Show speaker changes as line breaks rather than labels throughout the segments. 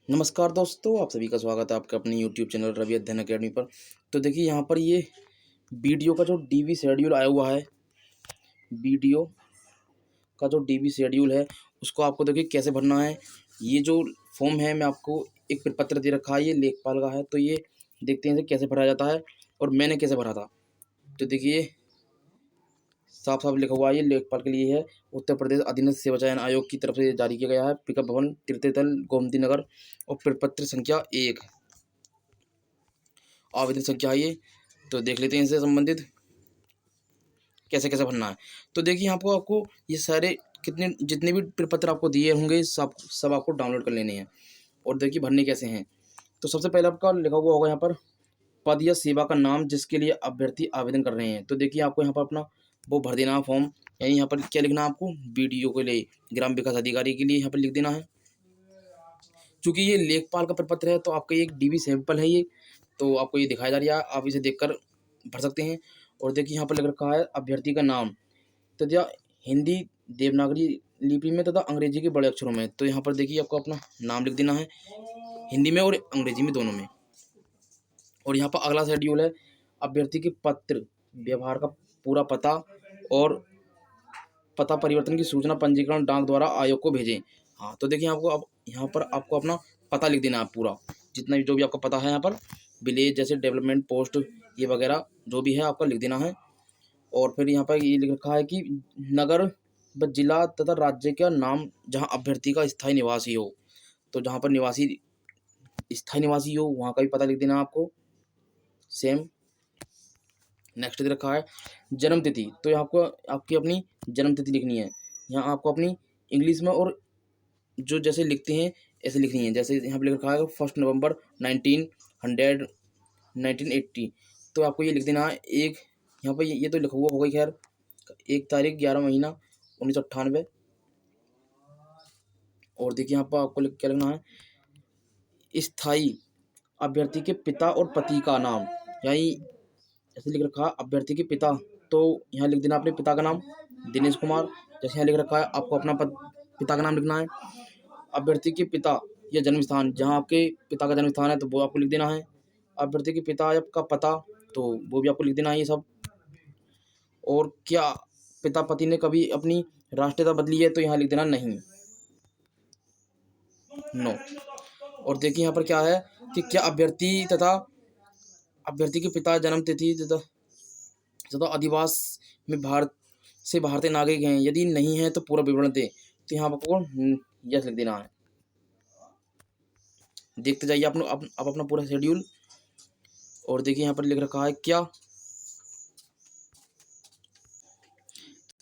नमस्कार दोस्तों, आप सभी का स्वागत है आपके अपने यूट्यूब चैनल रवि अध्ययन अकेडमी पर। तो देखिए यहाँ पर ये वीडियो का जो डीवी शेड्यूल आया हुआ है, वीडियो का जो डीवी शेड्यूल है उसको आपको देखिए कैसे भरना है। ये जो फॉर्म है मैं आपको एक प्रपत्र दे रखा है, ये लेखपाल का है। तो ये देखते हैं इसे कैसे भरा जाता है और मैंने कैसे भरा था। तो देखिए साफ साफ लिखा हुआ है, ये लेखपाल के लिए है। उत्तर प्रदेश अधीनस्थ सेवा चयन आयोग की तरफ से जारी किया गया है। पिकअप भवन, तृतीय तल, गोमती नगर और प्रपत्र संख्या 1, आवेदन संख्या है ये। तो देख लेते हैं इनसे संबंधित कैसे कैसे भरना है। तो देखिए यहाँ पर आपको ये सारे कितने जितने भी प्रपत्र आपको दिए होंगे सब आपको डाउनलोड कर लेने हैं। और देखिए भरने कैसे हैं। तो सबसे पहले आपका लिखा हुआ होगा यहाँ पर पद या सेवा का नाम जिसके लिए अभ्यर्थी आवेदन कर रहे हैं। तो देखिए आपको यहाँ पर अपना वो भर देना है फॉर्म। यानी यहाँ पर क्या लिखना है आपको, बीडीओ के लिए, ग्राम विकास अधिकारी के लिए यहाँ पर लिख देना है। चूँकि ये लेखपाल का प्रपत्र है तो आपका ये एक डीवी सैंपल है ये, तो आपको ये दिखाया जा रहा है, आप इसे देखकर भर सकते हैं। और देखिए यहाँ पर लिख रखा है अभ्यर्थी का नाम तथा हिंदी देवनागरी लिपि में तथा अंग्रेजी के बड़े अक्षरों में। तो यहाँ पर देखिए आपको अपना नाम लिख देना है, हिंदी में और अंग्रेजी में दोनों में। और यहाँ पर अगला शेड्यूल है अभ्यर्थी के पत्र व्यवहार का पूरा पता और पता परिवर्तन की सूचना पंजीकरण डाक द्वारा आयोग को भेजें। हाँ, तो देखिए आपको अब यहाँ पर आपको अपना पता लिख देना है पूरा, जितना भी जो भी आपका पता है यहाँ पर, विलेज जैसे डेवलपमेंट पोस्ट ये वगैरह जो भी है आपका लिख देना है। और फिर यहाँ पर ये लिख रखा है कि नगर व जिला तथा राज्य का नाम जहाँ अभ्यर्थी का स्थायी निवासी हो। तो जहाँ पर स्थायी निवासी हो वहाँ का भी पता लिख देना है आपको सेम। नेक्स्ट दे रखा है जन्म तिथि। तो यहाँ आपको आपकी अपनी जन्म तिथि लिखनी है। यहाँ आपको अपनी इंग्लिश में और जो जैसे लिखते हैं ऐसे लिखनी है। जैसे यहाँ पर लिख रखा है 1 नवंबर 1980। तो आपको ये लिख देना है एक, यहाँ पर ये तो लिखा हुआ होगा खैर, 1 तारीख 11 महीना 1998। और देखिए यहाँ पर आपको क्या लिखना है, स्थायी अभ्यर्थी के पिता और पति का नाम। यानी ऐसे लिख रखा है अभ्यर्थी के पिता, तो यहाँ लिख देना अपने पिता का नाम दिनेश कुमार। जैसे यहाँ लिख रखा है आपको अपना पिता का नाम लिखना है। अभ्यर्थी के पिता या जन्म स्थान, जहाँ आपके पिता का जन्म स्थान है तो वो आपको लिख देना है। अभ्यर्थी के पिता का पता तो वो भी आपको लिख देना है ये सब। और क्या पिता पति ने कभी अपनी राष्ट्रीयता बदली है, तो यहाँ लिख देना नहीं, नो। और देखिए यहाँ पर क्या है कि क्या अभ्यर्थी के पिता जन्म तिथि तथा अधिवास में भारत से भारतीय नागरिक हैं, यदि नहीं है तो पूरा विवरण दें। तो यहाँ आपको यस लिख देना है। देखते जाइए आप अपना पूरा शेड्यूल। और देखिए यहाँ पर लिख रखा है क्या,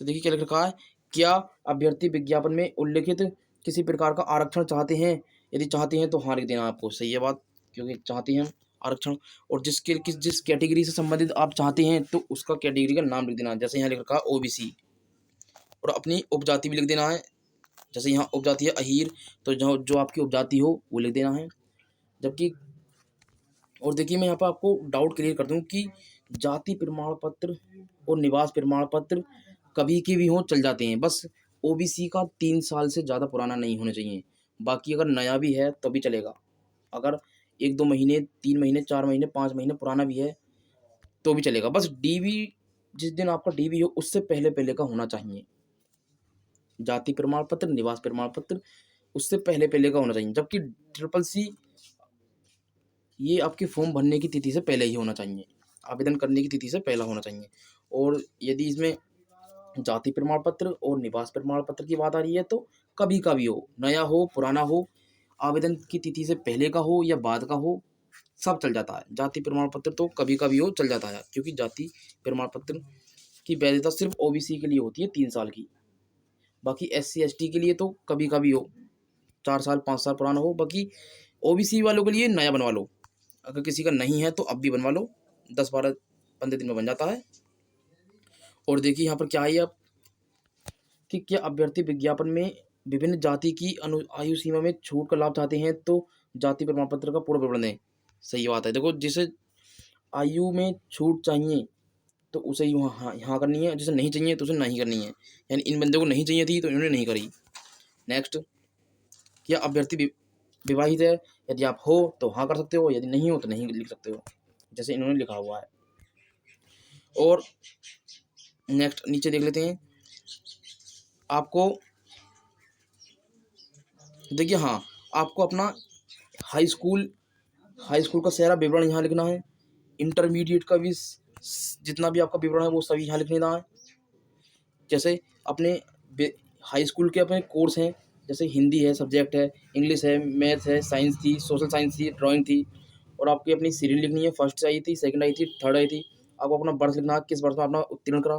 तो देखिए क्या लिख रखा है, क्या अभ्यर्थी विज्ञापन में उल्लेखित किसी प्रकार का आरक्षण चाहते हैं। यदि चाहते हैं तो हाँ लिख देना आपको, सही है बात, क्योंकि चाहते हैं आरक्षण। और जिस कैटेगरी से संबंधित आप चाहते हैं तो उसका कैटेगरी का नाम लिख देना। जैसे यहाँ लिख रखा है ओबीसी, और अपनी उपजाति भी लिख देना है। जैसे यहाँ उपजाति है अहीर, तो जो आपकी उपजाति हो वो लिख देना है। जबकि और देखिए मैं यहाँ पर आपको डाउट क्लियर कर दूँ कि जाति प्रमाण पत्र और निवास प्रमाण पत्र कभी के भी हों चल जाते हैं, बस ओबीसी का 3 साल से ज़्यादा पुराना नहीं होना चाहिए। बाकी अगर नया भी है तो भी चलेगा। अगर 1-2 महीने, 3 महीने, 4 महीने, 5 महीने पुराना भी है तो भी चलेगा। बस डीवी, जिस दिन आपका डीवी हो उससे पहले पहले का होना चाहिए। जाति प्रमाण पत्र, निवास प्रमाण पत्र उससे पहले पहले का होना चाहिए। जबकि ट्रिपल सी ये आपके फॉर्म भरने की तिथि से पहले ही होना चाहिए, आवेदन करने की तिथि से पहला होना चाहिए। और यदि इसमें जाति प्रमाण पत्र और निवास प्रमाण पत्र की बात आ रही है तो कभी का भी हो, नया हो पुराना हो, आवेदन की तिथि से पहले का हो या बाद का हो, सब चल जाता है। जाति प्रमाण पत्र तो कभी का भी हो चल जाता है, क्योंकि जाति प्रमाण पत्र की वैधता सिर्फ ओबीसी के लिए होती है 3 साल की। बाकी SC ST के लिए तो कभी का भी हो, 4 साल 5 साल पुराना हो। बाकी ओबीसी वालों के लिए नया बनवा लो, अगर किसी का नहीं है तो अब भी बनवा लो, 10-12-15 दिन में बन जाता है। और देखिए यहाँ पर क्या है अब कि क्या अभ्यर्थी विज्ञापन में विभिन्न जाति की आयु सीमा में छूट का लाभ चाहते हैं तो जाति प्रमाण पत्र का पूरा विवरण दें। सही बात है। देखो जिसे आयु में छूट चाहिए तो उसे ही वहाँ यहाँ करनी है, जिसे नहीं चाहिए तो उसे नहीं करनी है। यानी इन बंदों को नहीं चाहिए थी तो इन्होंने नहीं करी। नेक्स्ट, क्या अभ्यर्थी विवाहित है, यदि आप हो तो हाँ कर सकते हो, यदि नहीं हो तो नहीं लिख सकते हो, जैसे इन्होंने लिखा हुआ है। और नेक्स्ट नीचे देख लेते हैं। आपको देखिए, हाँ, आपको अपना हाई स्कूल का सारा विवरण यहाँ लिखना है। इंटरमीडिएट का भी जितना भी आपका विवरण है वो सभी यहाँ लिख लेना है। जैसे अपने हाई स्कूल के अपने कोर्स हैं, जैसे हिंदी है सब्जेक्ट है, इंग्लिश है, मैथ है, साइंस थी, सोशल साइंस थी, ड्राइंग थी, और आपकी अपनी सीरियल लिखनी है, फर्स्ट आई थी, सेकंड आई थी, थर्ड आई थी। आपको अपना वर्ष लिखना है, किस वर्ष में अपना उत्तीर्ण करा,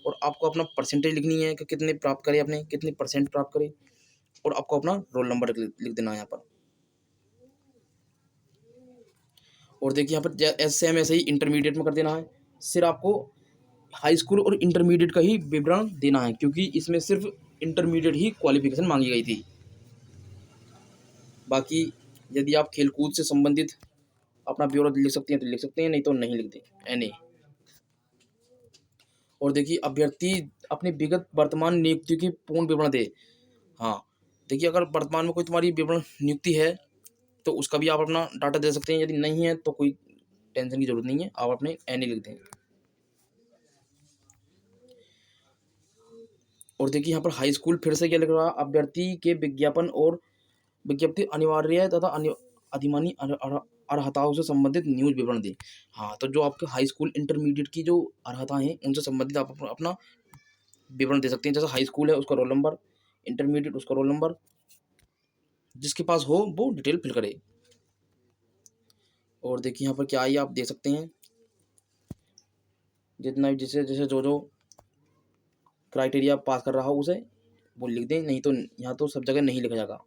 और आपको अपना परसेंटेज लिखनी है कि कितने प्राप्त करे, अपने कितने परसेंट प्राप्त करे, और आपको अपना रोल नंबर लिख देना है यहाँ पर। और देखिए यहाँ पर सेम ऐसे ही इंटरमीडिएट में कर देना है। सिर्फ आपको हाई स्कूल और इंटरमीडिएट का ही विवरण देना है, क्योंकि इसमें सिर्फ इंटरमीडिएट ही क्वालिफिकेशन मांगी गई थी। बाकी यदि आप खेलकूद से संबंधित अपना ब्यौरा लिख सकते हैं तो लिख सकते हैं, नहीं तो नहीं लिखते एने। और देखिए अभ्यर्थी अपनी विगत वर्तमान नियुक्ति की पूर्ण विवरण दे। हाँ, देखिए अगर वर्तमान में कोई तुम्हारी विवरण नियुक्ति है तो उसका भी आप अपना डाटा दे सकते हैं, यदि नहीं है तो कोई टेंशन की जरूरत नहीं है, आप अपने एने लिख दें। और देखिए यहाँ पर हाई स्कूल फिर से क्या लिख रहा है, अभ्यर्थी के विज्ञापन और विज्ञप्ति अनिवार्य तथा अधिमानी अर्हताओं से संबंधित न्यूज विवरण दें। हाँ, तो जो आपके हाई स्कूल इंटरमीडिएट की जो अर्हता हैं उनसे संबंधित आप अपना विवरण दे सकते हैं। जैसे हाई स्कूल है उसका रोल नंबर, इंटरमीडिएट उसका रोल नंबर, जिसके पास हो वो डिटेल फिल करे। और देखिए यहाँ पर क्या आई आप देख सकते हैं, जितना जिसे जैसे जो जो क्राइटेरिया पास कर रहा हो उसे वो लिख दें, नहीं तो यहाँ तो सब जगह नहीं लिखा जाएगा।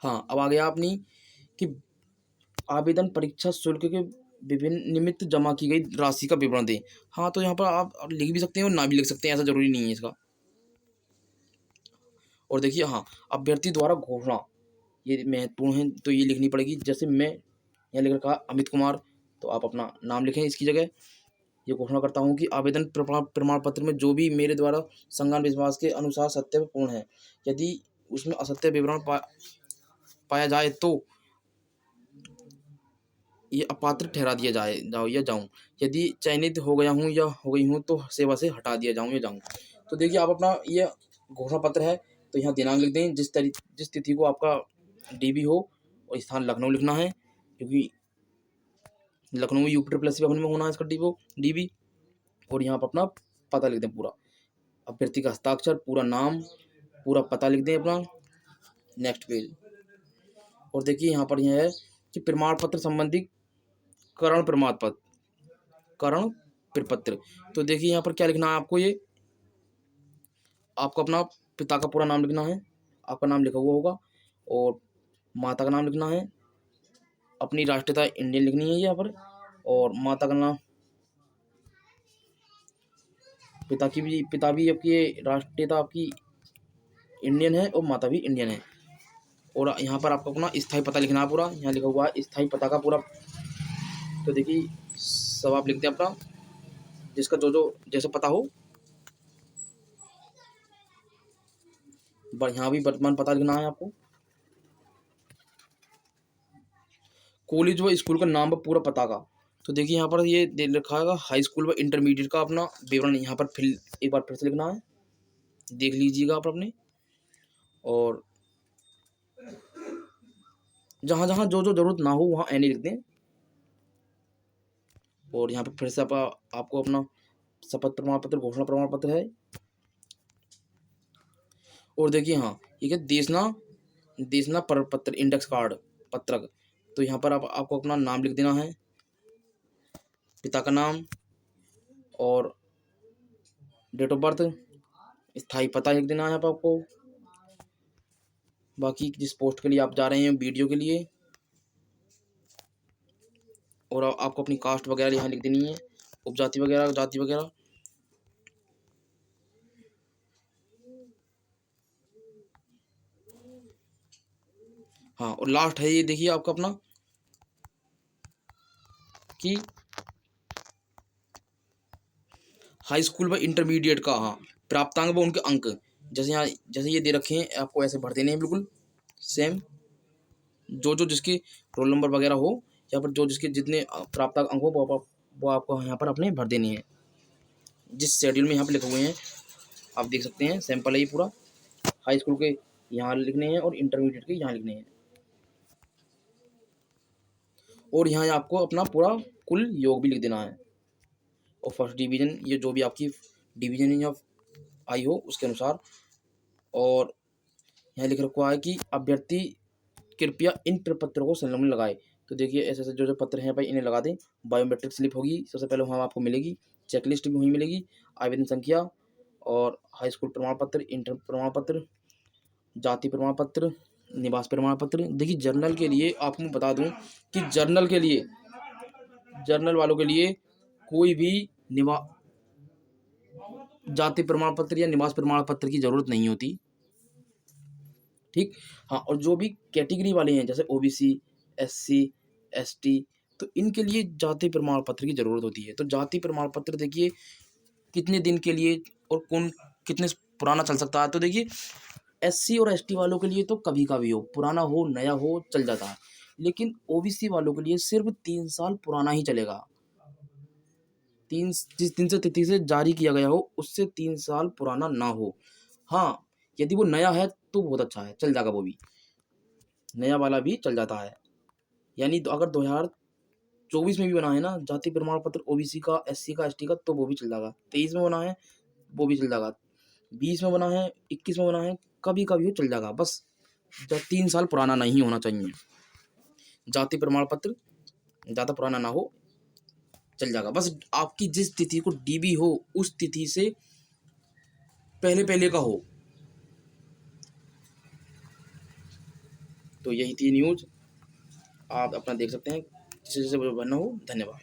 हाँ, अब आ गया अपनी कि आवेदन परीक्षा शुल्क के विभिन्न निमित्त जमा की गई राशि का विवरण दें। हाँ, तो यहाँ पर आप लिख भी सकते हैं और ना भी लिख सकते हैं, ऐसा जरूरी नहीं है इसका। और देखिए, हाँ, अभ्यर्थी द्वारा घोषणा ये महत्वपूर्ण है, तो ये लिखनी पड़ेगी। जैसे मैं यहाँ लिख रखा अमित कुमार, तो आप अपना नाम लिखें इसकी जगह। ये घोषणा करता हूँ कि आवेदन प्रमाण पत्र में जो भी मेरे द्वारा संज्ञान विश्वास के अनुसार सत्यपूर्ण है, यदि उसमें असत्य विवरण पाया जाए तो ये अपात्र ठहरा दिया जाऊँ। यदि चयनित हो गया हूँ या हो गई हूँ तो सेवा से हटा दिया जाऊँ। तो देखिए आप अपना ये घोषणा पत्र है, तो यहाँ दिनांक लिख दें, जिस तिथि को आपका डीबी हो, और स्थान लखनऊ लिखना है, क्योंकि लखनऊ UP+SC भवन में होना है इसका डीबी। और यहाँ पर अपना पता लिख दें पूरा, अभ्यर्थी का हस्ताक्षर, पूरा नाम, पूरा पता लिख दें अपना। Next page. और देखिए यहाँ पर यह है कि प्रमाण पत्र संबंधी करण प्रमाण पत्र, करण प्रपत्र। तो देखिए यहाँ पर क्या लिखना है आपको, ये आपको अपना पिता का पूरा नाम लिखना है, आपका नाम लिखा हुआ होगा, और माता का नाम लिखना है, अपनी राष्ट्रीयता इंडियन लिखनी है यहाँ पर, और माता का नाम, पिता भी आपकी राष्ट्रीयता आपकी इंडियन है और माता भी इंडियन है। और यहाँ पर आपको अपना स्थायी पता लिखना है पूरा, यहाँ लिखा हुआ है स्थायी पता का पूरा। तो देखिए सब आप लिखते हैं अपना, जिसका जो जो जैसे पता हो। यहाँ भी वर्तमान पता लिखना है आपको, कॉलेज व स्कूल का नाम व पूरा पता का। तो देखिए यहाँ पर ये दे रखा है हाई स्कूल व इंटरमीडिएट का अपना विवरण, यहाँ पर एक बार फिर से लिखना है, देख लीजिएगा आप अपने। और जहाँ जहाँ जो जो जरूरत ना हो वहाँ एनी लिख दें। और यहाँ पर फिर से आपको अपना शपथ प्रमाण पत्र, घोषणा प्रमाण पत्र है। और देखिए हाँ, ये देशना प्रपत्र, इंडेक्स कार्ड, पत्रक। तो यहाँ पर आपको अपना नाम लिख देना है, पिता का नाम, और डेट ऑफ बर्थ, स्थायी पता लिख देना है आपको। बाकी जिस पोस्ट के लिए आप जा रहे हैं, वीडियो के लिए, और आपको अपनी कास्ट वगैरह यहाँ लिख देनी है, उपजाति वगैरह, जाति वगैरह। हाँ, और लास्ट है ये देखिए आपका अपना कि हाई स्कूल व इंटरमीडिएट का, हाँ, प्राप्तांक व उनके अंक। जैसे यहाँ जैसे ये दे रखे हैं, आपको ऐसे भर देने हैं बिल्कुल। सेम जो जो जिसके रोल नंबर वगैरह हो, या फिर जो जिसके जितने प्राप्त अंक हो वो आपको यहाँ पर अपने भर देनी है, जिस शेड्यूल में यहाँ पर लिखे हुए हैं आप देख सकते हैं। सैंपल है ये पूरा, हाई स्कूल के यहाँ लिखने हैं और इंटरमीडिएट के यहाँ लिखने हैं, और यहाँ आपको अपना पूरा कुल योग भी लिख देना है, और फर्स्ट डिवीजन ये जो भी आपकी डिवीजन या आई हो उसके अनुसार। और यहाँ लिख रखा है कि अभ्यर्थी कृपया इन प्रपत्रों को संलग्न लगाए। तो देखिए ऐसे ऐसे जो जो पत्र हैं भाई इन्हें लगा दें। बायोमेट्रिक स्लिप होगी सबसे पहले वहाँ आपको मिलेगी, चेकलिस्ट भी वहीं मिलेगी, आवेदन संख्या और हाई स्कूल प्रमाण पत्र, इंटर प्रमाण पत्र, जाति प्रमाण पत्र, निवास प्रमाण पत्र। देखिए जर्नल के लिए आपको मैं बता दूं कि जर्नल के लिए, जर्नल वालों के लिए कोई भी जाति प्रमाण पत्र या निवास प्रमाण पत्र की जरूरत नहीं होती, ठीक। हाँ, और जो भी कैटेगरी वाले हैं जैसे ओबीसी, एससी, एसटी, तो इनके लिए जाति प्रमाण पत्र की जरूरत होती है। तो जाति प्रमाण पत्र देखिए कितने दिन के लिए और कौन कितने पुराना चल सकता है। तो देखिए एससी और एसटी वालों के लिए तो कभी का भी हो, पुराना हो नया हो चल जाता है, लेकिन ओबीसी वालों के लिए सिर्फ 3 साल पुराना ही चलेगा। जिस दिन से तिथि से जारी किया गया हो उससे 3 साल पुराना ना हो। हाँ, यदि वो नया है तो बहुत अच्छा है, चल जाएगा, वो भी नया वाला भी चल जाता है। यानी तो अगर 2024 में भी बना है ना जाति प्रमाण पत्र ओबीसी का, एससी का, एसटी का, तो वो भी चल जाएगा। 23 में बना है वो भी चल जाएगा, 20 में बना है, 21 में बना है, कभी कभी वो चल जाएगा। बस 3 साल पुराना नहीं होना चाहिए जाति प्रमाण पत्र, ज़्यादा पुराना ना हो, चल जाएगा। बस आपकी जिस तिथि को डीबी हो उस तिथि से पहले पहले का हो। तो यही थी न्यूज़, आप अपना देख सकते हैं, जिससे बनना हो। धन्यवाद।